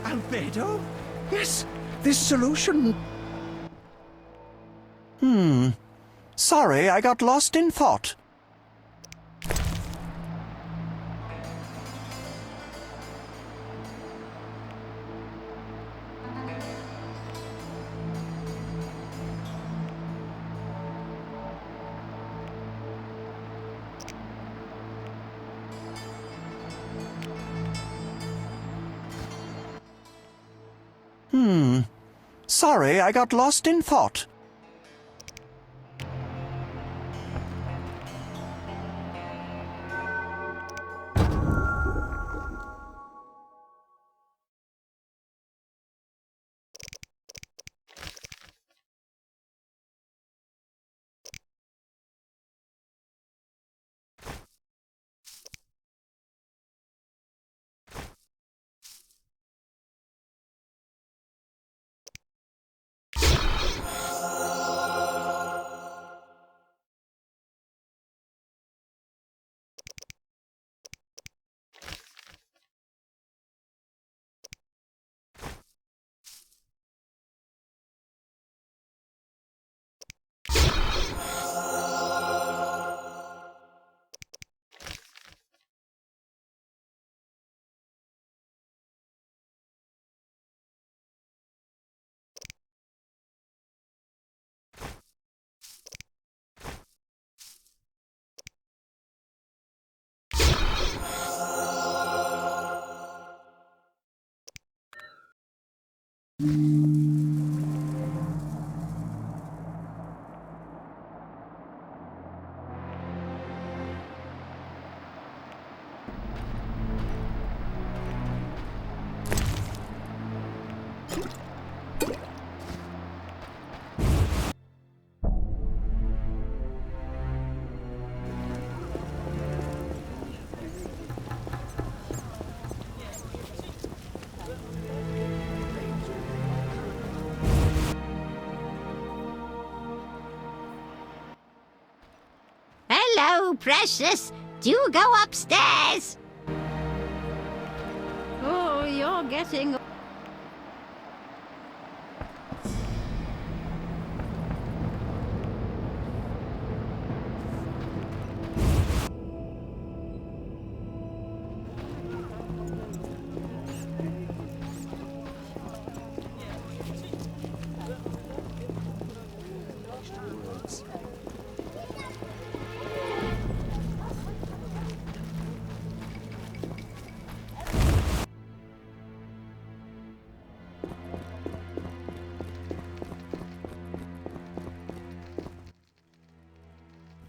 Albedo? Yes, this solution... Sorry, I got lost in thought. Sorry, I got lost in thought. Hello, precious. Do go upstairs. Oh, you're getting...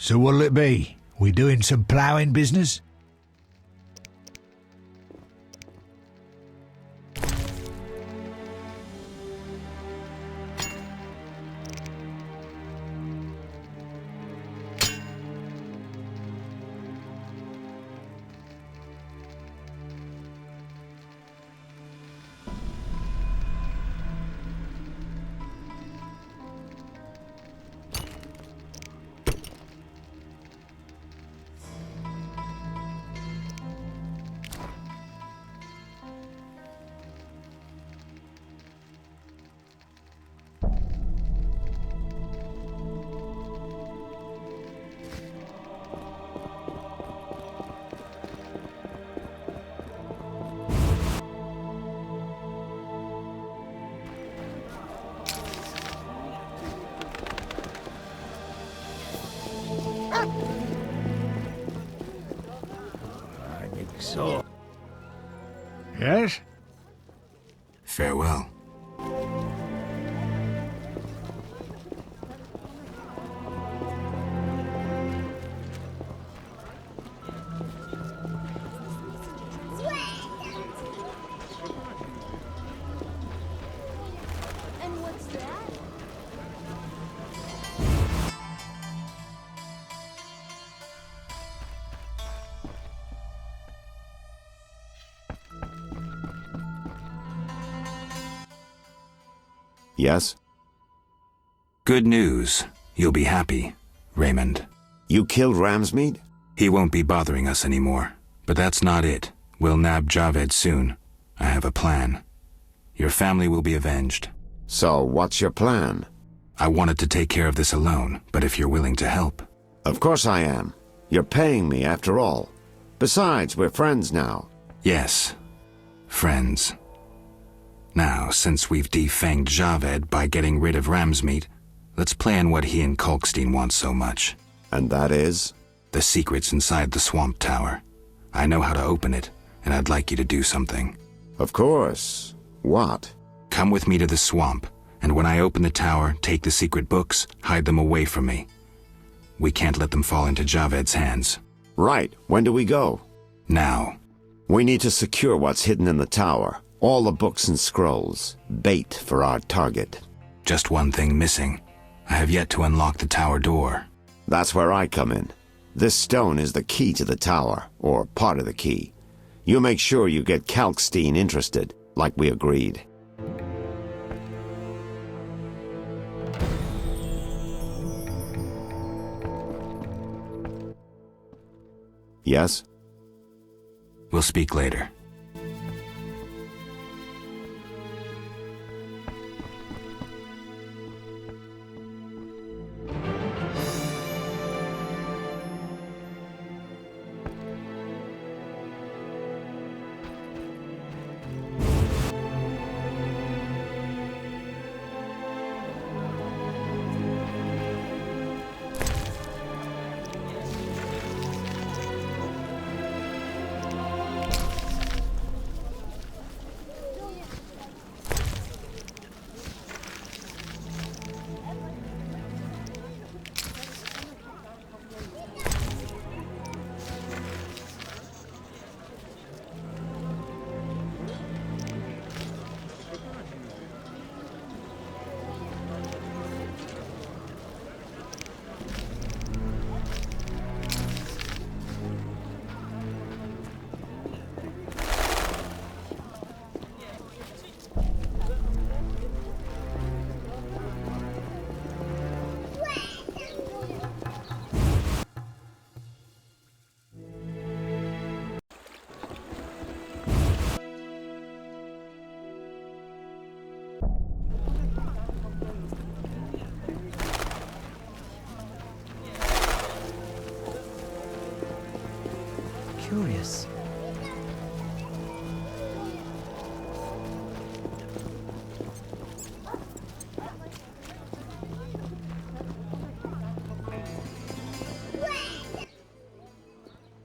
So what'll it be? We doing some ploughing business? So... Yes? Farewell. And what's that? Yes? Good news. You'll be happy, Raymond. You killed Ramsmead? He won't be bothering us anymore. But that's not it. We'll nab Javed soon. I have a plan. Your family will be avenged. So, what's your plan? I wanted to take care of this alone, but if you're willing to help... Of course I am. You're paying me, after all. Besides, we're friends now. Yes. Friends. Now, since we've defanged Javed by getting rid of Ramsmeat, let's plan what he and Kalkstein want so much. And that is? The secret's inside the swamp tower. I know how to open it, and I'd like you to do something. Of course. What? Come with me to the swamp, and when I open the tower, take the secret books, hide them away from me. We can't let them fall into Javed's hands. Right. When do we go? Now. We need to secure what's hidden in the tower. All the books and scrolls. Bait for our target. Just one thing missing. I have yet to unlock the tower door. That's where I come in. This stone is the key to the tower, or part of the key. You make sure you get Kalkstein interested, like we agreed. Yes? We'll speak later. Curious.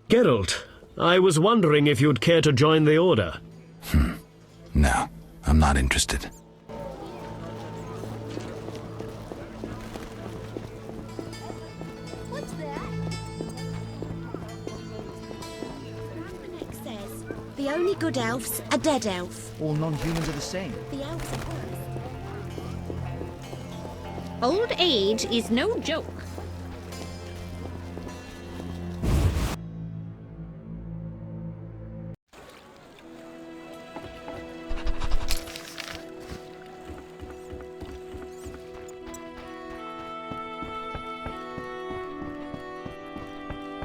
Geralt, I was wondering if you'd care to join the Order. No, I'm not interested. What's that? Says the only good elves are dead elf. All non-humans are the same. The elves are worse. Old age is no joke.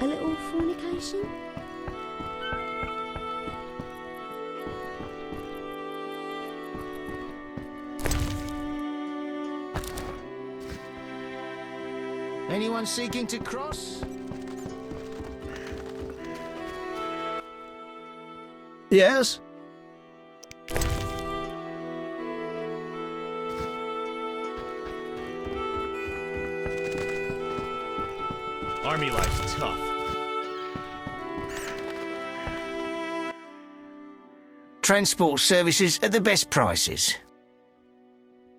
A little fornication? Anyone seeking to cross? Yes? Army life's tough. Transport services at the best prices.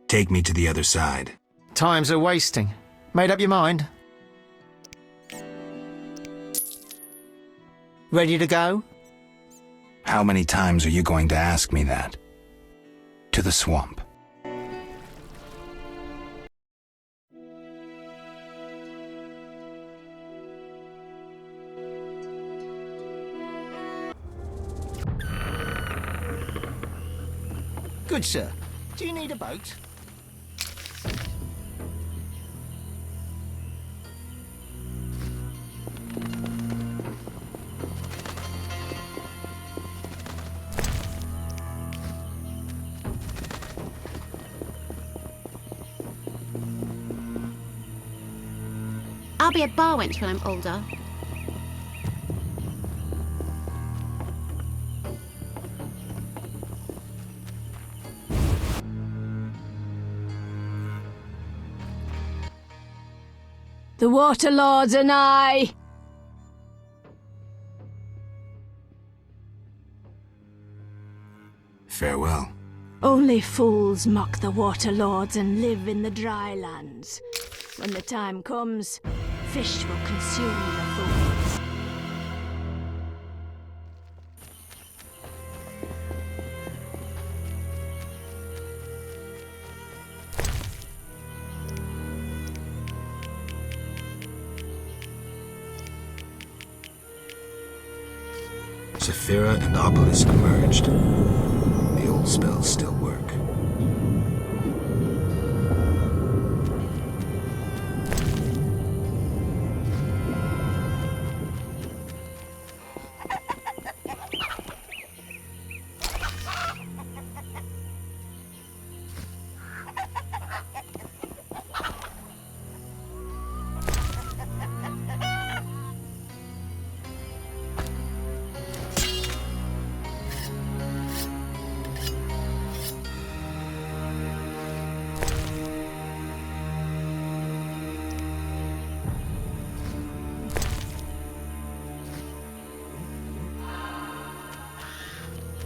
Take me to the other side. Times are wasting. Made up your mind? Ready to go? How many times are you going to ask me that? To the swamp. Good, sir. Do you need a boat? I'll be a bar wench when I'm older. The Water Lords and I. Farewell. Only fools mock the Water Lords and live in the dry lands. When the time comes, fish will consume the fools. Saphira and Obelisk merged. The old spells still work.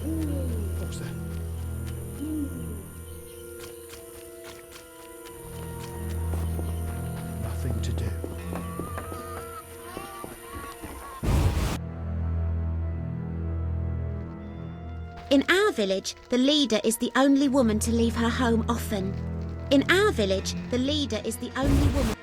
What's that? Nothing to do. In our village, the leader is the only woman to leave her home often. In our village, the leader is the only woman.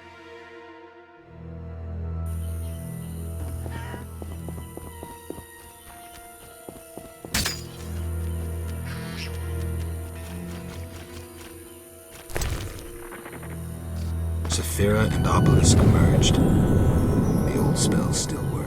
Saphira and Obelisk merged. The old spells still work.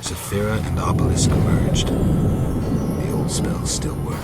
Saphira and Obelisk merged. The old spells still work.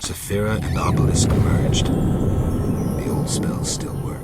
Saphira and Obelisk merged. The old spells still work.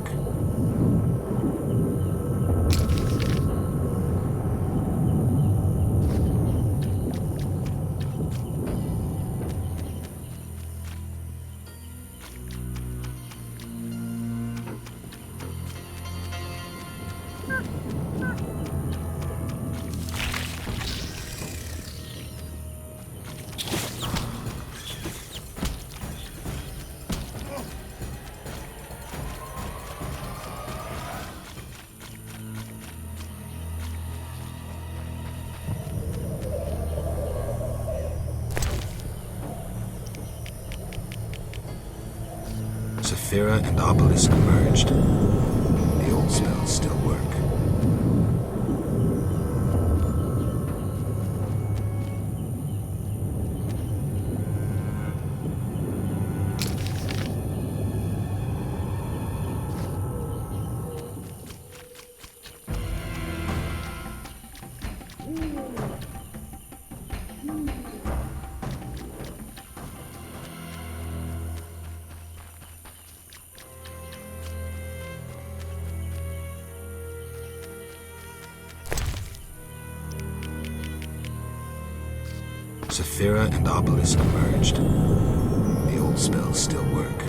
Saphira and Obelisk merged. The old spells still work. Saphira and Obelisk merged. The old spells still work.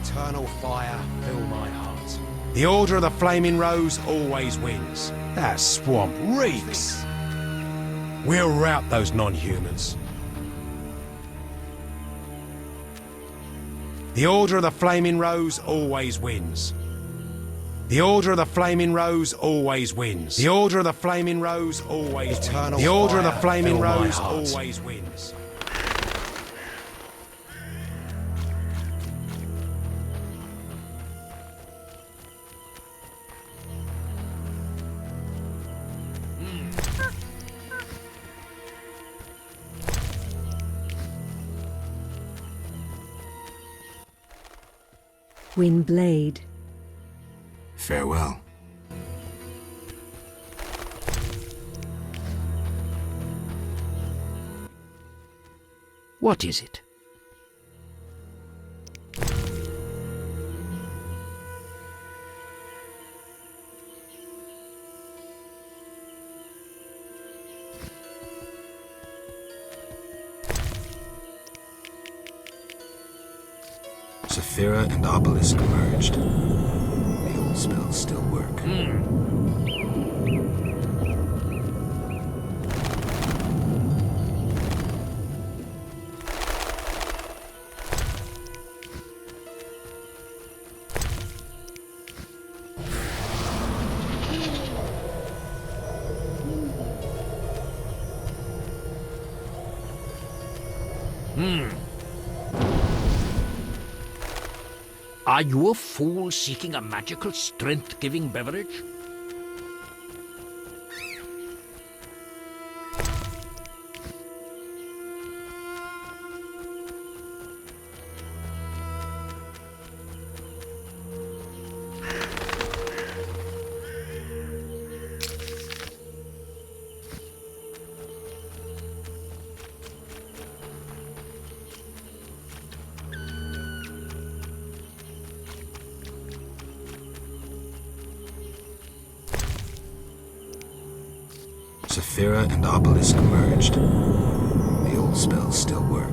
Eternal fire, fill my heart. The Order of the Flaming Rose always wins. That swamp reeks. We'll rout those non-humans. The Order of the Flaming Rose always wins. The Order of the Flaming Rose always wins. The Order of the Flaming Rose always wins. The Order of the Flaming Rose always wins. Windblade. Farewell. What is it? Saphira and Obelisk merged. The old spells still work. Are you a fool seeking a magical strength-giving beverage? Saphira and Obelisk merged. The old spells still work.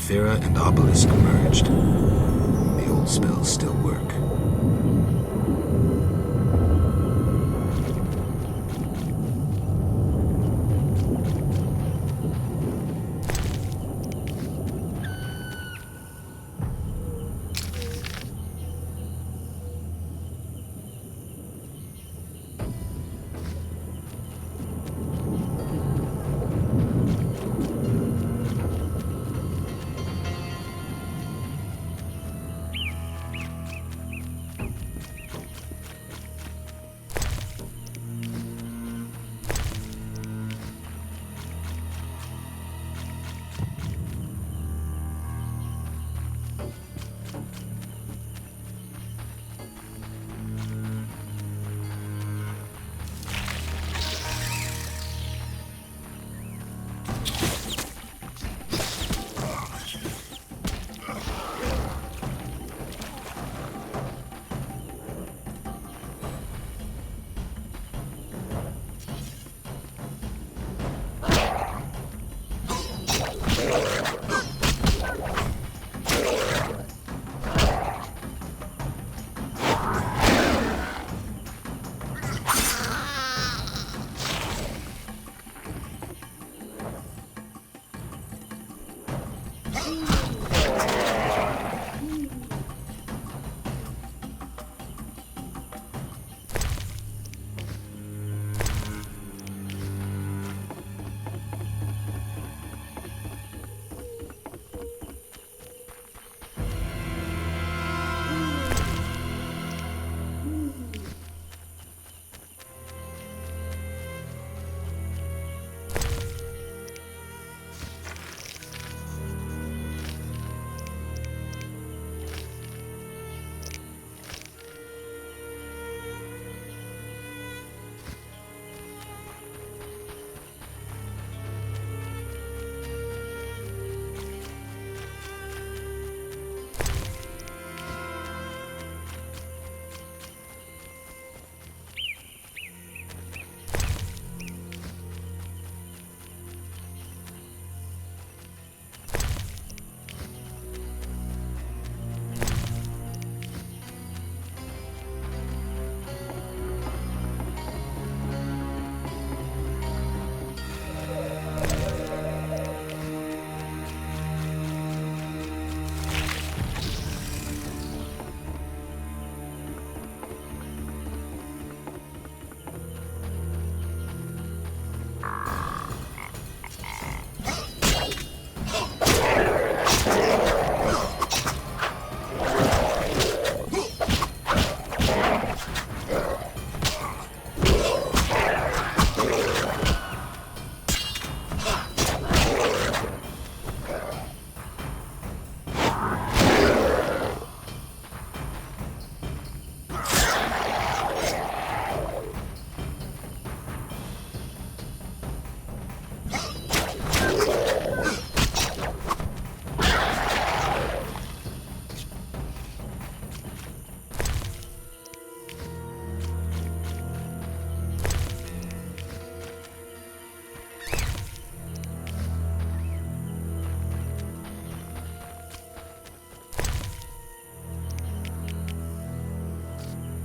Thera and Obelisk merged. The old spells still work.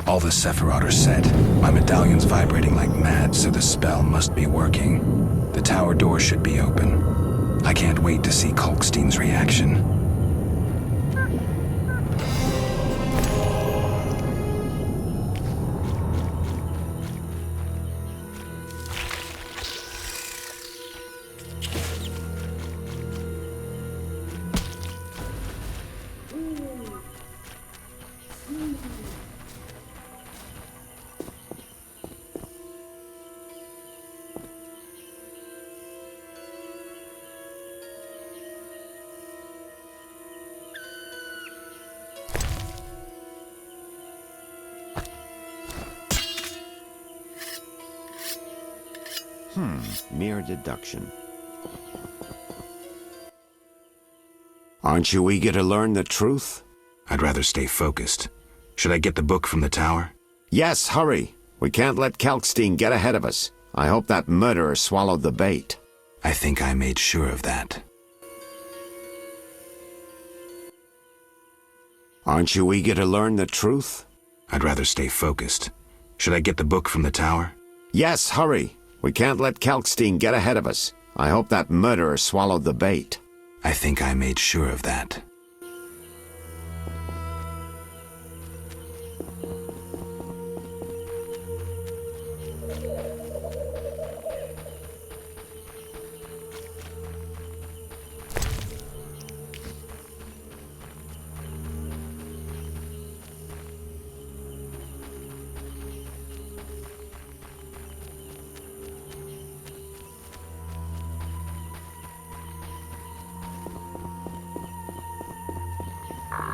All the Sephiroth are set. My medallion's vibrating like mad, so the spell must be working. The tower door should be open. I can't wait to see Kalkstein's reaction. Mere deduction. Aren't you eager to learn the truth? I'd rather stay focused. Should I get the book from the tower? Yes, hurry. We can't let Kalkstein get ahead of us. I hope that murderer swallowed the bait. I think I made sure of that. Aren't you eager to learn the truth? I'd rather stay focused. Should I get the book from the tower? Yes, hurry. We can't let Kalkstein get ahead of us. I hope that murderer swallowed the bait. I think I made sure of that.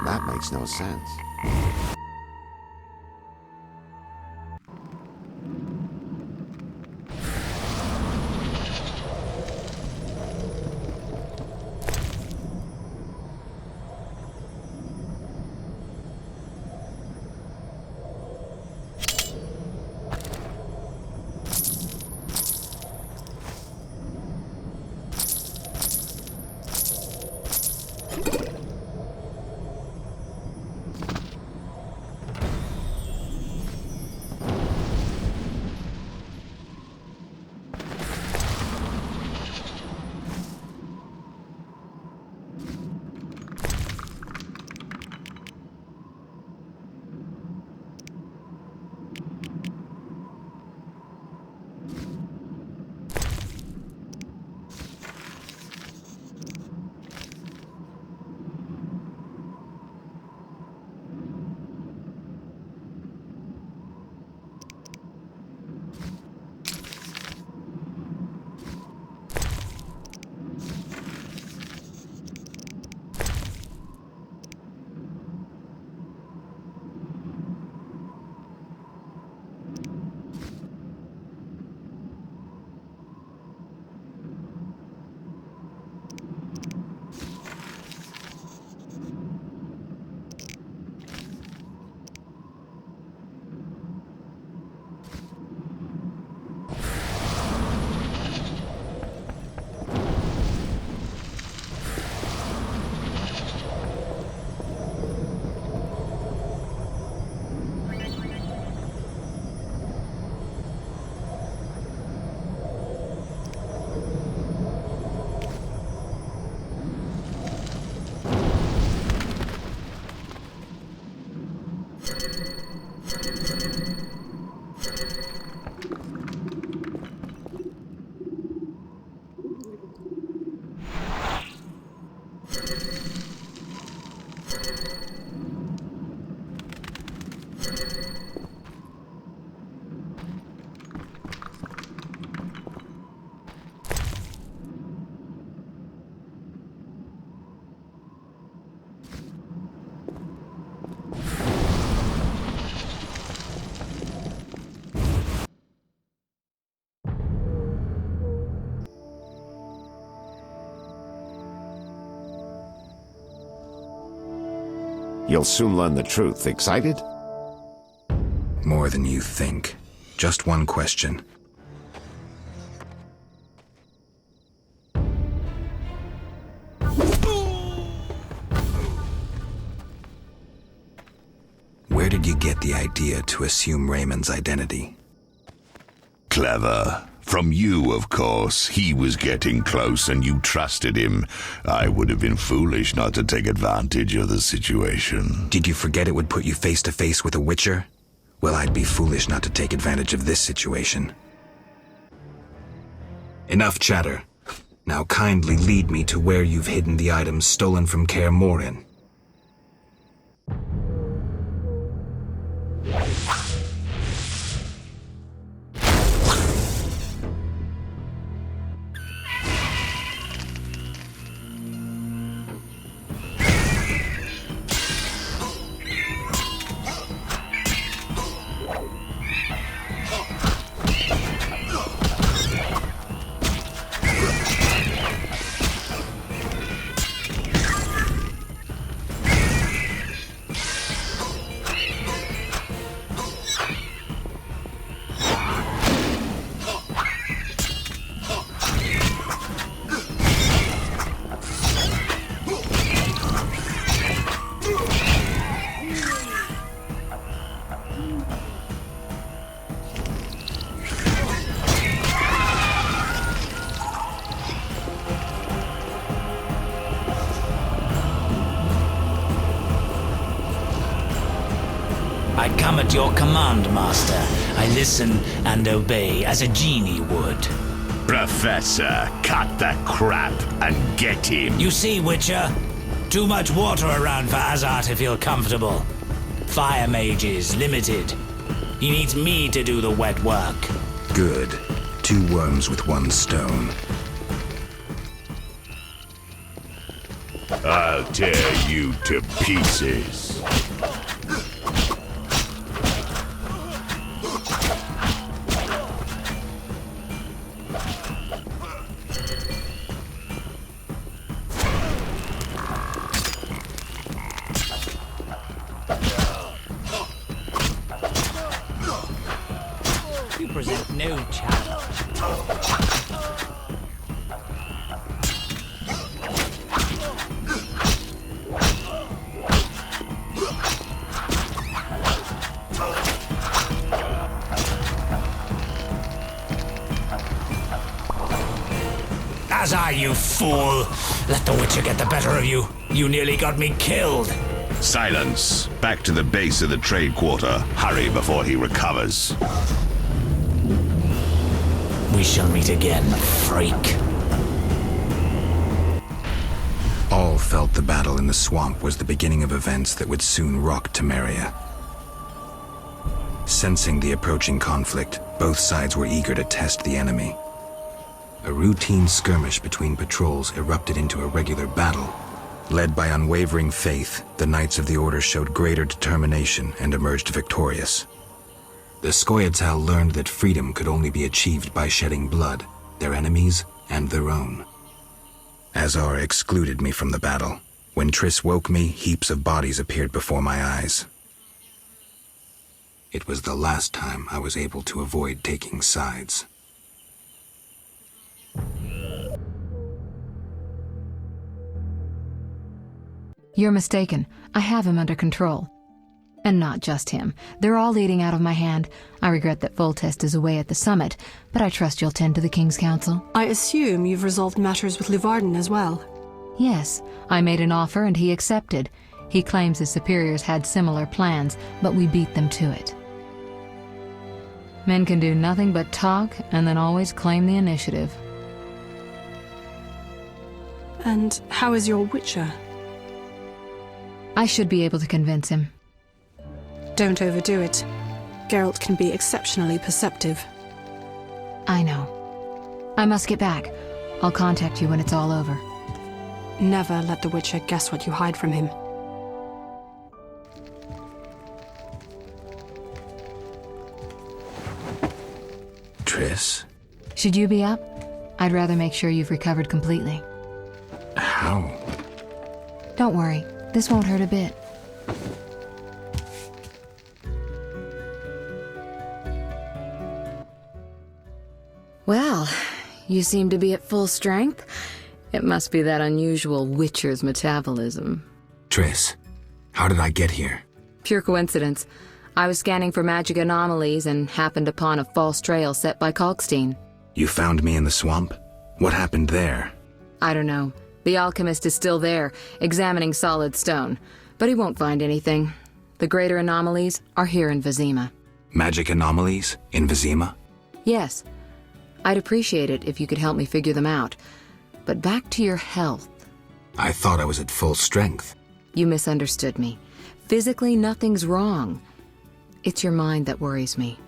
That makes no sense. You'll soon learn the truth. Excited? More than you think. Just one question. Where did you get the idea to assume Raymond's identity? Clever. From you, of course. He was getting close and you trusted him. I would have been foolish not to take advantage of the situation. Did you forget it would put you face to face with a Witcher? Well, I'd be foolish not to take advantage of this situation. Enough chatter. Now kindly lead me to where you've hidden the items stolen from Kaer Morhen. am at your command, Master. I listen and obey as a genie would. Professor, cut the crap and get him. You see, Witcher? Too much water around for Azar to feel comfortable. Fire mage is limited. He needs me to do the wet work. Good. 2 worms with 1 stone. I'll tear you to pieces. You present no challenge. Azar, you fool! Let the Witcher get the better of you. You nearly got me killed. Silence. Back to the base of the trade quarter. Hurry before he recovers. We shall meet again, freak. All felt the battle in the swamp was the beginning of events that would soon rock Temeria. Sensing the approaching conflict, both sides were eager to test the enemy. A routine skirmish between patrols erupted into a regular battle. Led by unwavering faith, the Knights of the Order showed greater determination and emerged victorious. The Scoia'tael learned that freedom could only be achieved by shedding blood, their enemies and their own. Azar excluded me from the battle. When Triss woke me, heaps of bodies appeared before my eyes. It was the last time I was able to avoid taking sides. You're mistaken. I have him under control. And not just him. They're all leading out of my hand. I regret that Foltest is away at the summit, but I trust you'll tend to the King's Council. I assume you've resolved matters with Luvarden as well. Yes, I made an offer and he accepted. He claims his superiors had similar plans, but we beat them to it. Men can do nothing but talk and then always claim the initiative. And how is your Witcher? I should be able to convince him. Don't overdo it. Geralt can be exceptionally perceptive. I know. I must get back. I'll contact you when it's all over. Never let the Witcher guess what you hide from him. Triss? Should you be up? I'd rather make sure you've recovered completely. How? Don't worry. This won't hurt a bit. Well, you seem to be at full strength. It must be that unusual Witcher's metabolism. Triss, how did I get here? Pure coincidence. I was scanning for magic anomalies and happened upon a false trail set by Kalkstein. You found me in the swamp? What happened there? I don't know. The alchemist is still there, examining solid stone. But he won't find anything. The greater anomalies are here in Vizima. Magic anomalies? In Vizima? Yes. I'd appreciate it if you could help me figure them out. But back to your health. I thought I was at full strength. You misunderstood me. Physically, nothing's wrong. It's your mind that worries me.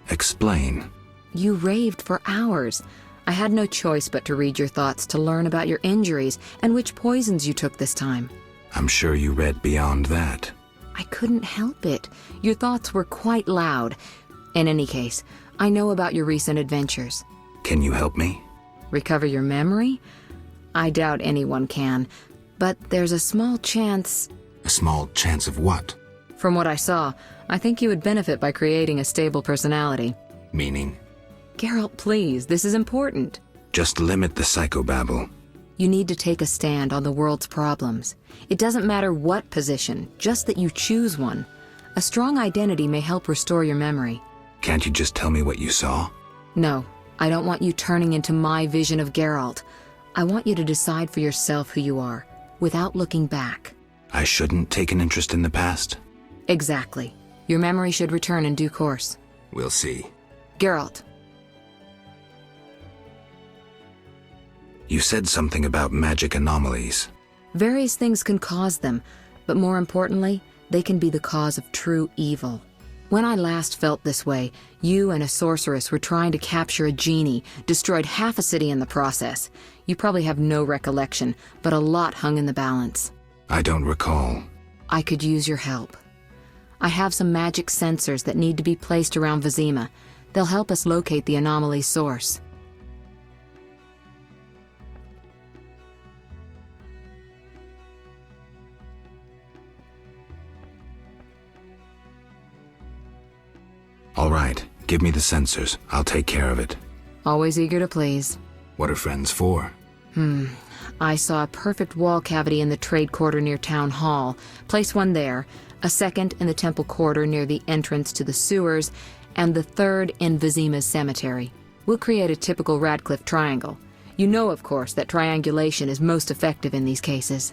Explain. You raved for hours. I had no choice but to read your thoughts to learn about your injuries and which poisons you took this time. I'm sure you read beyond that. I couldn't help it. Your thoughts were quite loud. In any case, I know about your recent adventures. Can you help me? Recover your memory? I doubt anyone can, but there's a small chance... A small chance of what? From what I saw, I think you would benefit by creating a stable personality. Meaning? Geralt, please, this is important. Just limit the psychobabble. You need to take a stand on the world's problems. It doesn't matter what position, just that you choose one. A strong identity may help restore your memory. Can't you just tell me what you saw? No, I don't want you turning into my vision of Geralt. I want you to decide for yourself who you are, without looking back. I shouldn't take an interest in the past? Exactly. Your memory should return in due course. We'll see. Geralt. You said something about magic anomalies. Various things can cause them, but more importantly, they can be the cause of true evil. When I last felt this way, you and a sorceress were trying to capture a genie, destroyed half a city in the process. You probably have no recollection, but a lot hung in the balance. I don't recall. I could use your help. I have some magic sensors that need to be placed around Vizima. They'll help us locate the anomaly's source. All right, give me the sensors. I'll take care of it. Always eager to please. What are friends for? I saw a perfect wall cavity in the trade quarter near Town Hall. Place one there, a second in the temple quarter near the entrance to the sewers, and the third in Vizima's cemetery. We'll create a typical Radcliffe triangle. You know, of course, that triangulation is most effective in these cases.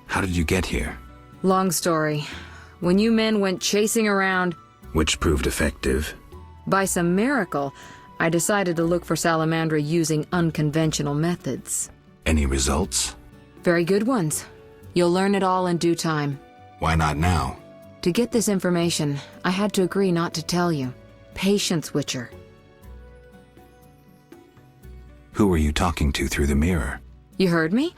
How did you get here? Long story. When you men went chasing around, Which proved effective. by some miracle, I decided to look for Salamandra using unconventional methods. Any results? Very good ones. You'll learn it all in due time. Why not now? To get this information, I had to agree not to tell you. Patience, Witcher. Who were you talking to through the mirror? You heard me?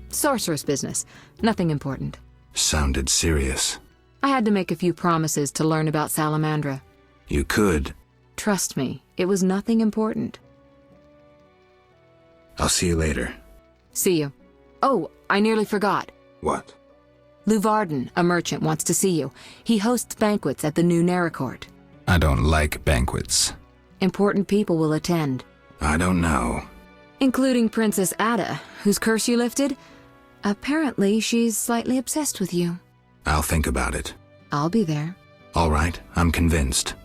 Sorceress business. Nothing important. Sounded serious. I had to make a few promises to learn about Salamandra. You could. Trust me, it was nothing important. I'll see you later. See you. Oh, I nearly forgot. What? Luvarden, a merchant, wants to see you. He hosts banquets at the new Neracourt. I don't like banquets. Important people will attend. I don't know. Including Princess Ada, whose curse you lifted. Apparently, she's slightly obsessed with you. I'll think about it. I'll be there. All right, I'm convinced.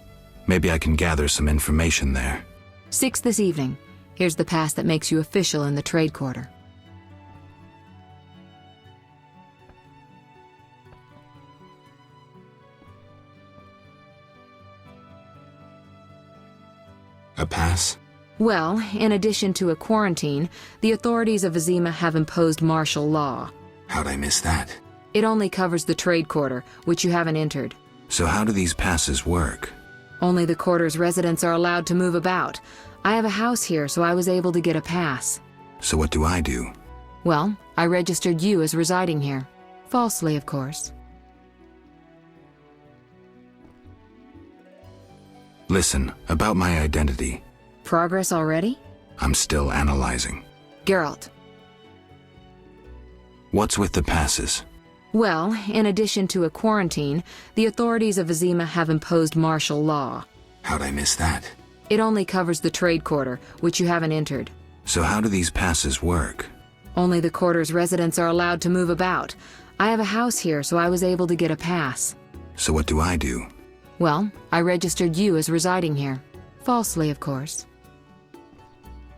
Maybe I can gather some information there. 6 this evening. Here's the pass that makes you official in the trade quarter. A pass? Well, in addition to a quarantine, the authorities of Vizima have imposed martial law. How'd I miss that? It only covers the trade quarter, which you haven't entered. So how do these passes work? Only the quarter's residents are allowed to move about. I have a house here, so I was able to get a pass. So what do I do? Well, I registered you as residing here. Falsely, of course. Listen, about my identity. Progress already? I'm still analyzing. Geralt. What's with the passes? Well, in addition to a quarantine, the authorities of Vizima have imposed martial law. How'd I miss that? It only covers the trade quarter, which you haven't entered. So how do these passes work? Only the quarter's residents are allowed to move about. I have a house here, so I was able to get a pass. So what do I do? Well, I registered you as residing here. Falsely, of course.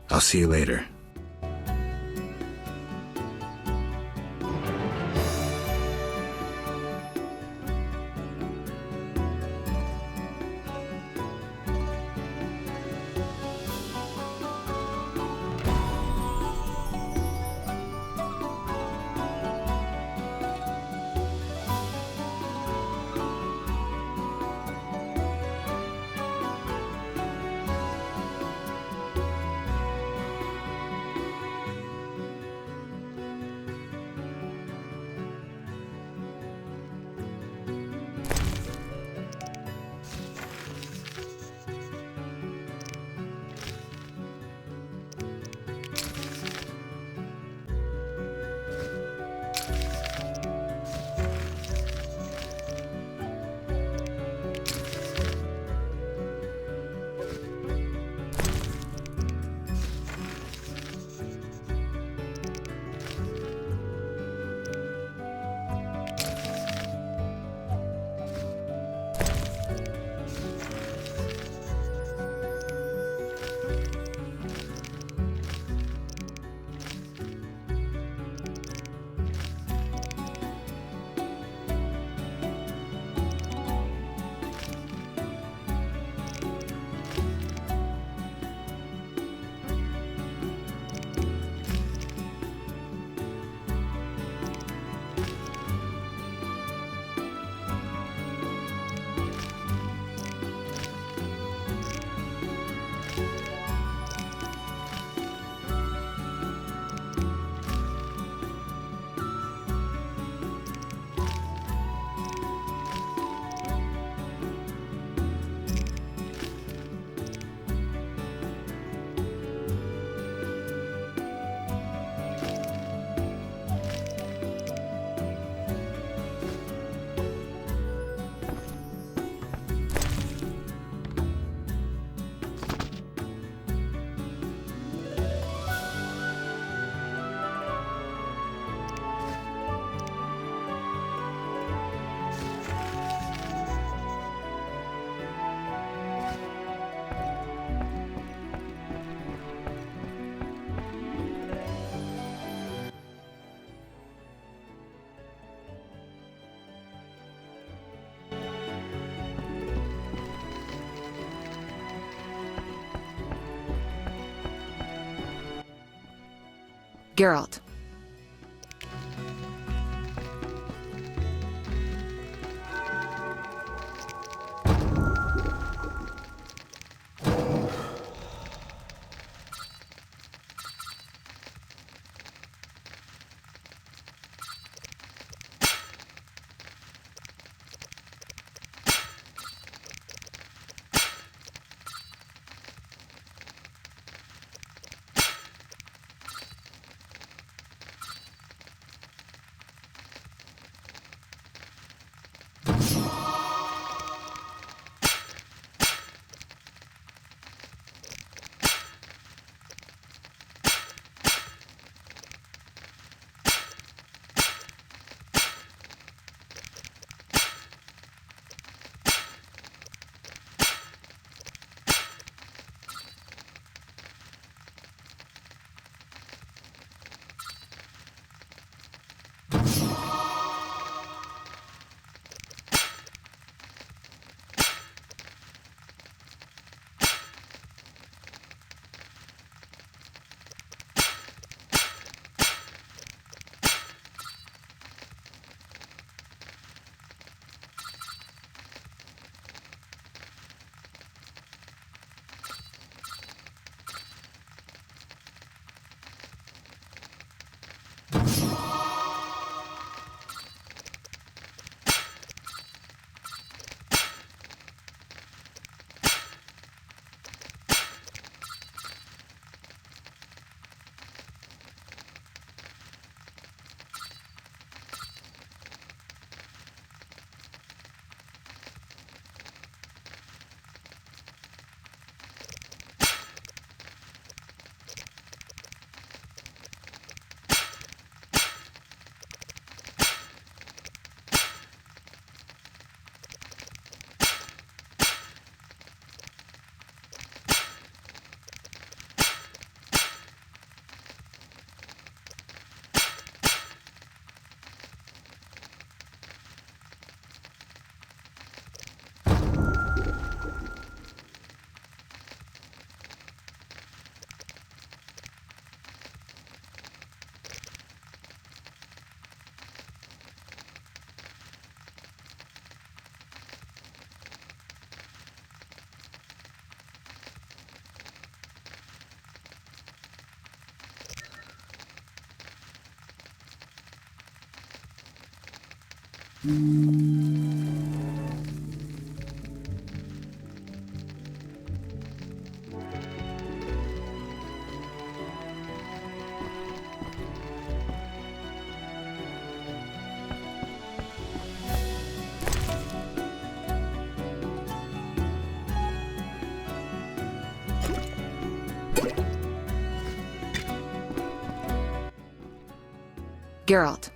I'll see you later. Geralt. Geralt.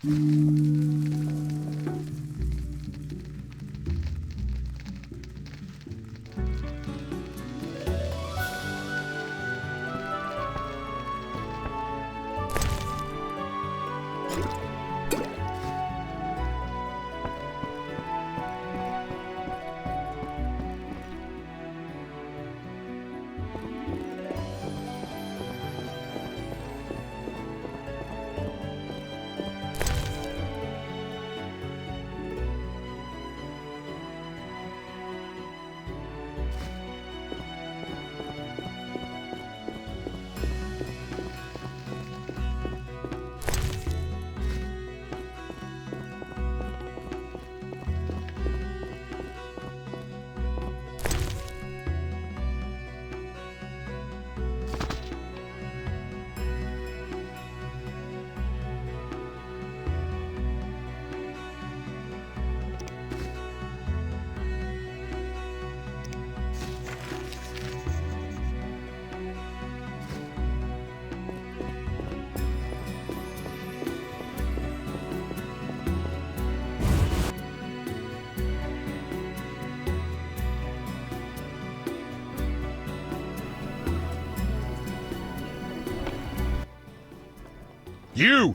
You!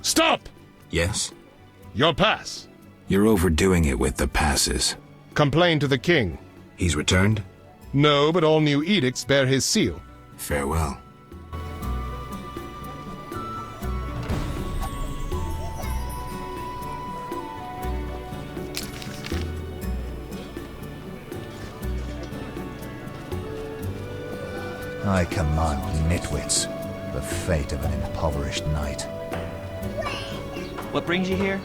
Stop! Yes? Your pass. You're overdoing it with the passes. Complain to the king. He's returned? No, but all new edicts bear his seal. Farewell. I command nitwits. The fate of an impoverished knight. What brings you here?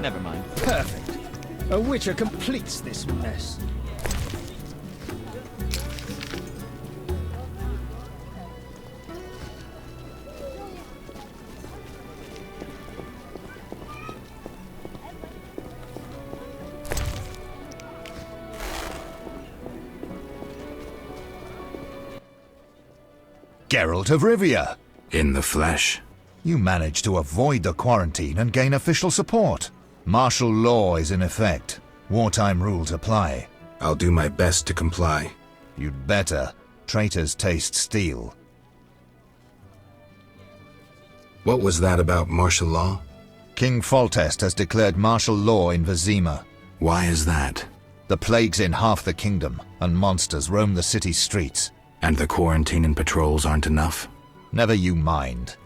Never mind. Perfect. A witcher completes this mess. Geralt of Rivia. In the flesh. You managed to avoid the quarantine and gain official support. Martial law is in effect. Wartime rules apply. I'll do my best to comply. You'd better. Traitors taste steel. What was that about martial law? King Foltest has declared martial law in Vizima. Why is that? The plague's in half the kingdom, and monsters roam the city's streets. And the quarantine and patrols aren't enough? Never you mind.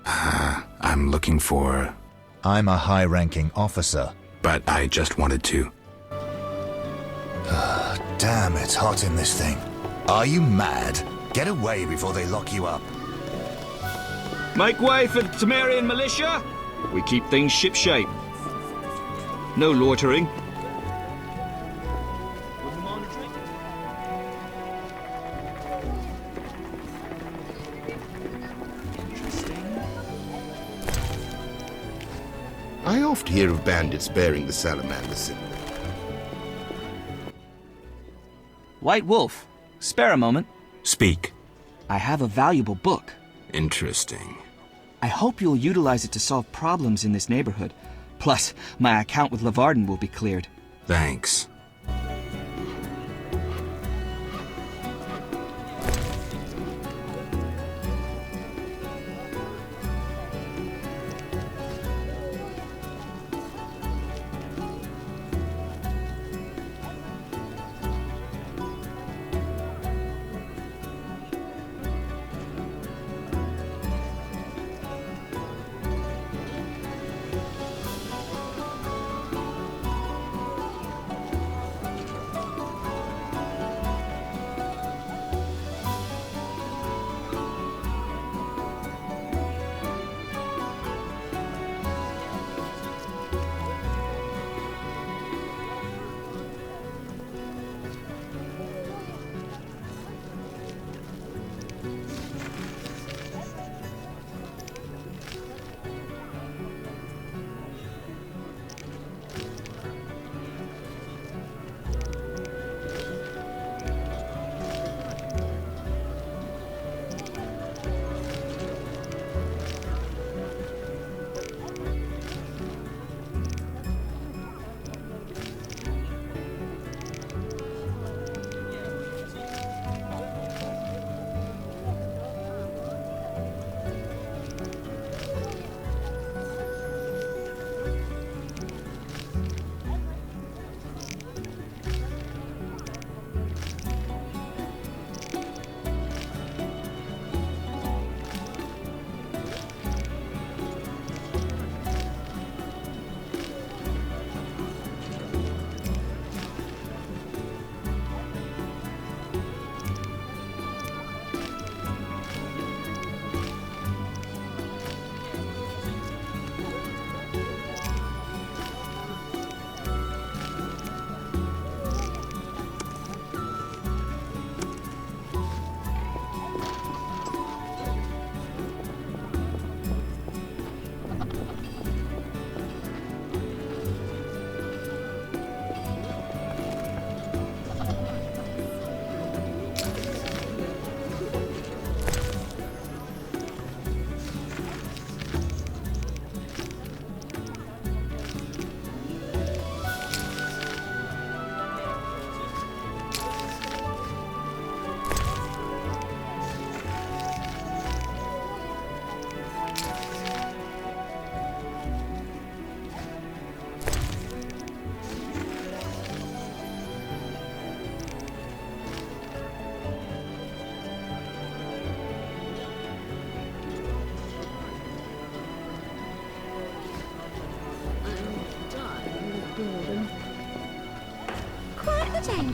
I'm looking for... I'm a high-ranking officer. But I just wanted to. Damn, it's hot in this thing. Are you mad? Get away before they lock you up. Make way for the Temerian militia. We keep things shipshape. No loitering. I oft hear of bandits bearing the salamander symbol. White Wolf, spare a moment. Speak. I have a valuable book. Interesting. I hope you'll utilize it to solve problems in this neighborhood. Plus, my account with Lavarden will be cleared. Thanks.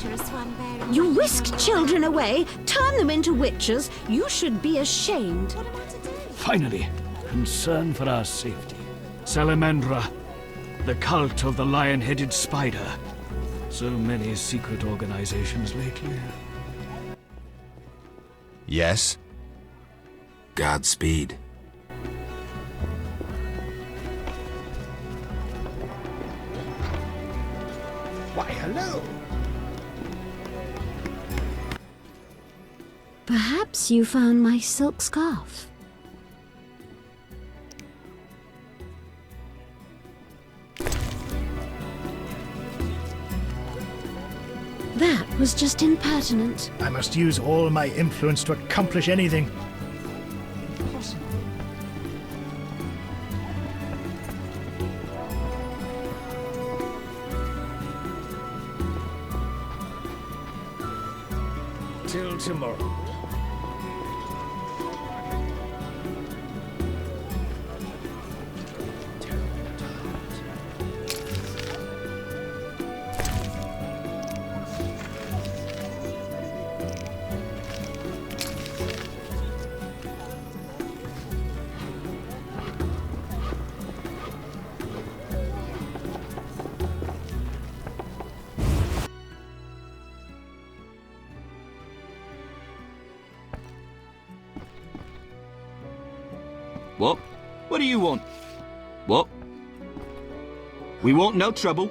dangerous one, bearing. You whisk children away, turn them into witches. You should be ashamed. What am I to do? Finally, concern for our safety. Salamandra, the cult of the lion-headed spider. So many secret organizations lately. Yes? Godspeed. Why, hello. Perhaps you found my silk scarf. That was just impertinent. I must use all my influence to accomplish anything. Till tomorrow. What? What do you want? What? We want no trouble.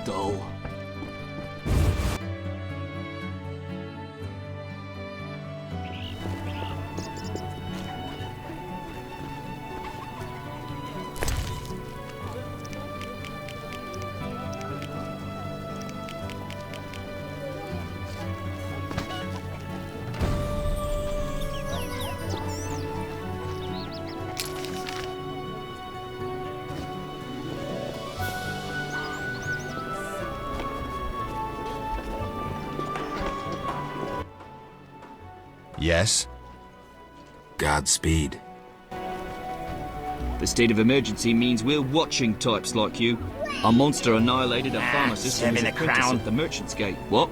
Dull. Yes? Godspeed. The state of emergency means we're watching types like you. A monster annihilated a pharmacist who was the apprentice crown. at the Merchant's Gate. What?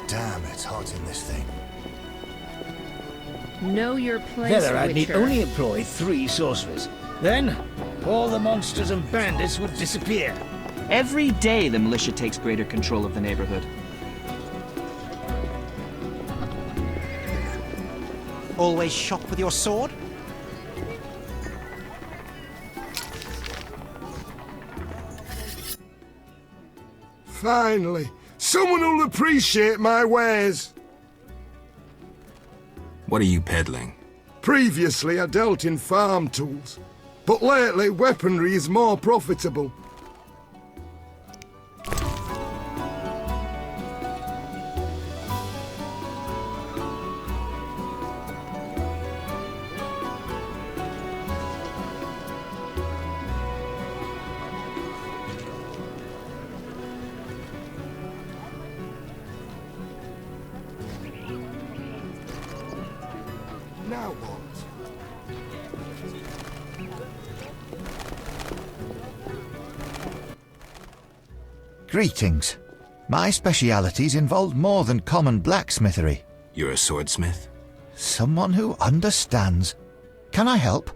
Damn, it's hot in this thing. Know your place, Whether I need Witcher. only employ 3 sorcerers. Then, all the monsters and bandits would disappear. Every day the militia takes greater control of the neighborhood. Always shop with your sword? Finally, someone who'll appreciate my wares. What are you peddling? Previously, I dealt in farm tools, but lately, weaponry is more profitable. Now what? Greetings. My specialities involve more than common blacksmithery. You're a swordsmith? Someone who understands. Can I help?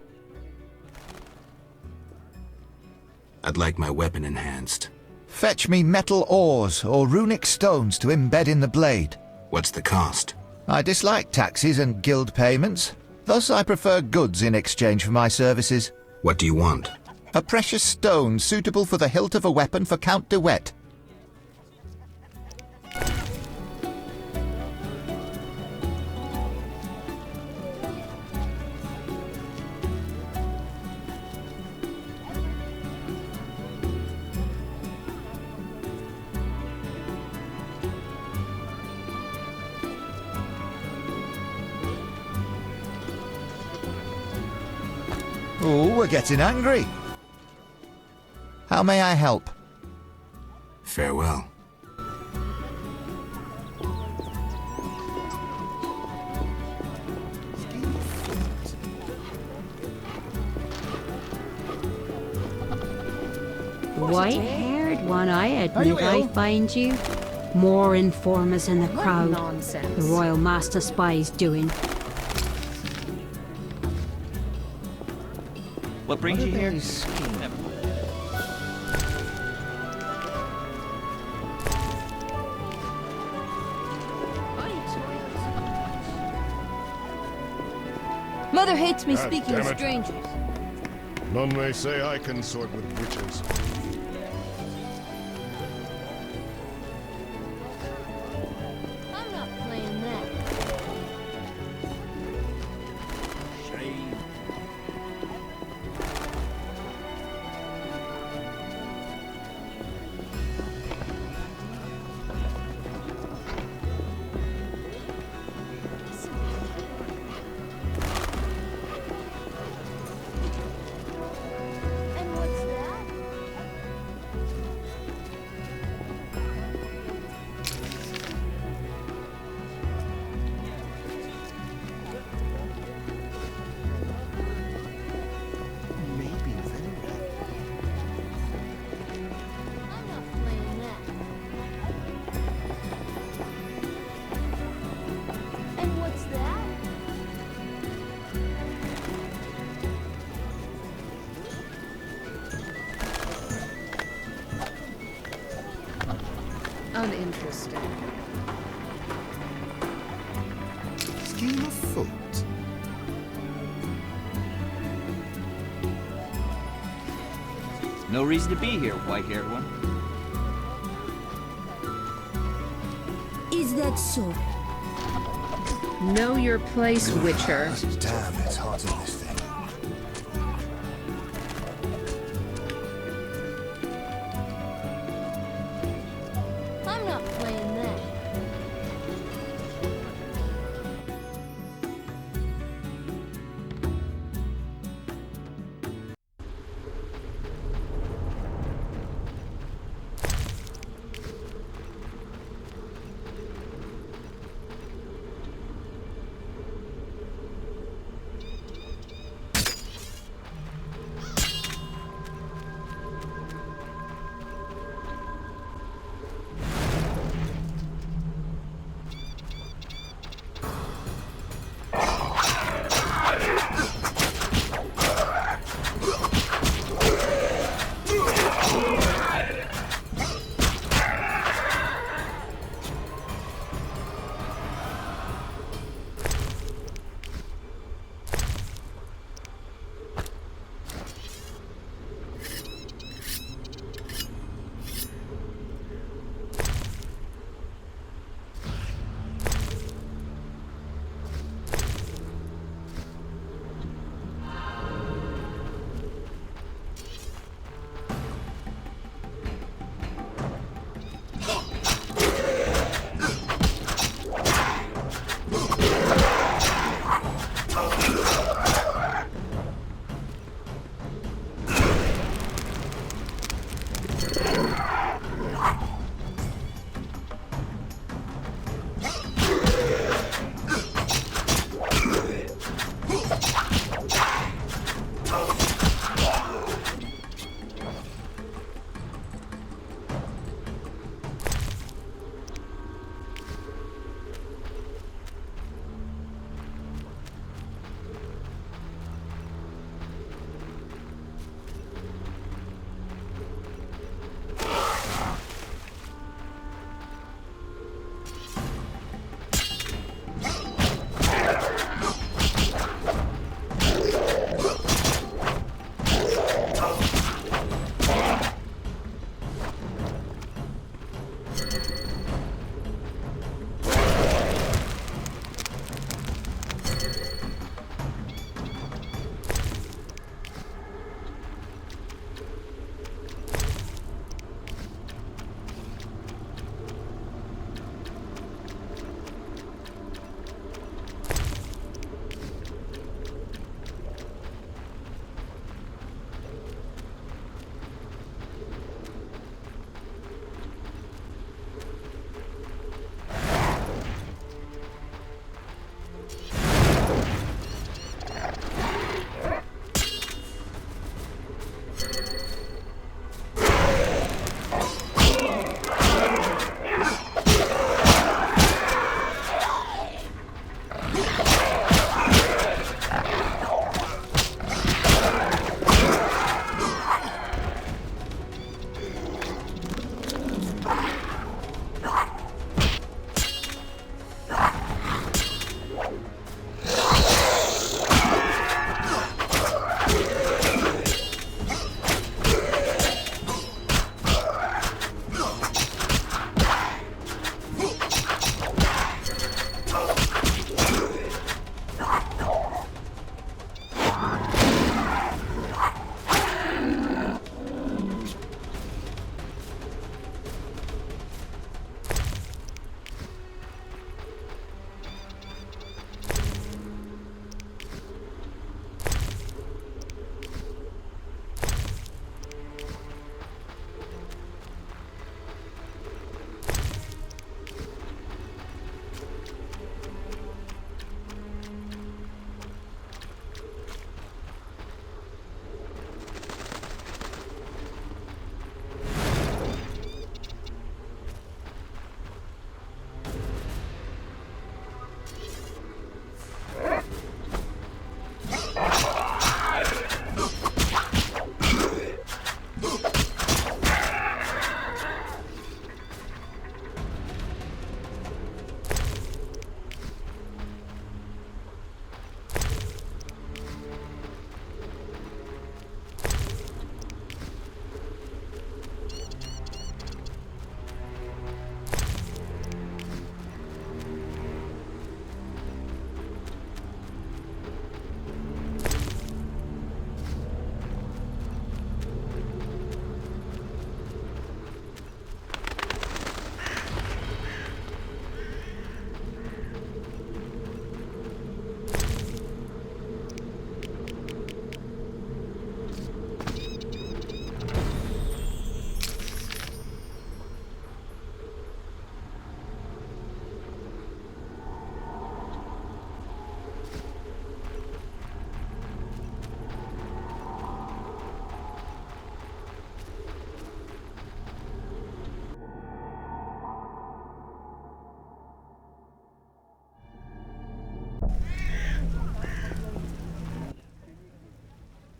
I'd like my weapon enhanced. Fetch me metal ores or runic stones to embed in the blade. What's the cost? I dislike taxes and guild payments. Thus I prefer goods in exchange for my services. What do you want? A precious stone suitable for the hilt of a weapon for Count de Wet. Oh, we're getting angry. How may I help? Farewell. White-haired, one-eyed, Are you need I ill? find you? More informers in the crowd. nonsense. The Royal Master Spy's doing. What brings you here? Mother hates me God speaking damn to it. strangers. None may say I consort with witches. I'm not playing that. Shame. And what's that? Maybe very well. I'm not playing that. And what's that? Uninteresting. Scheme afoot. No reason to be here, white-haired one. Is that so? Know your place, Witcher. Damn, it's hot in this thing. I'm not playing that.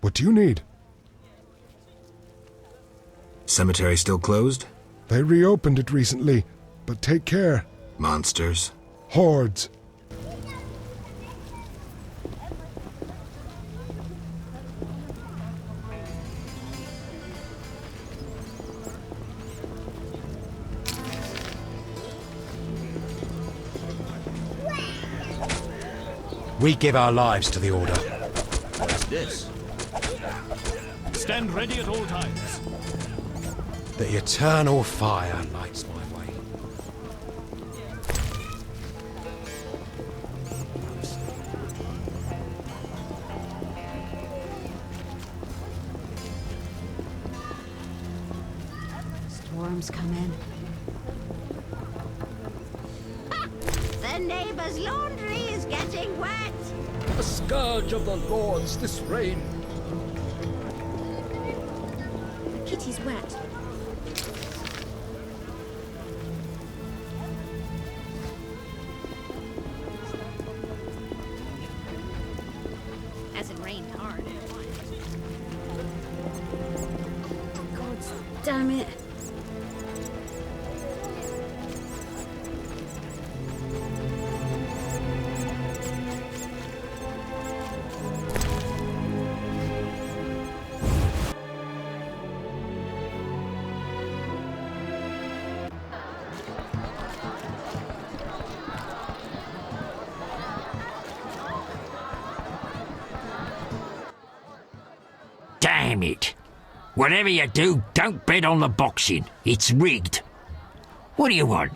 What do you need? Cemetery still closed? They reopened it recently, but take care. Monsters? Hordes. We give our lives to the Order. What's this? Stand ready at all times. The eternal fire lights my way. Storms come in. The neighbor's laundry is getting wet. A scourge of the lords, this rain. Kitty's wet. Hasn't rained hard. God damn it. Damn it. Whatever you do, don't bet on the boxing. It's rigged. What do you want?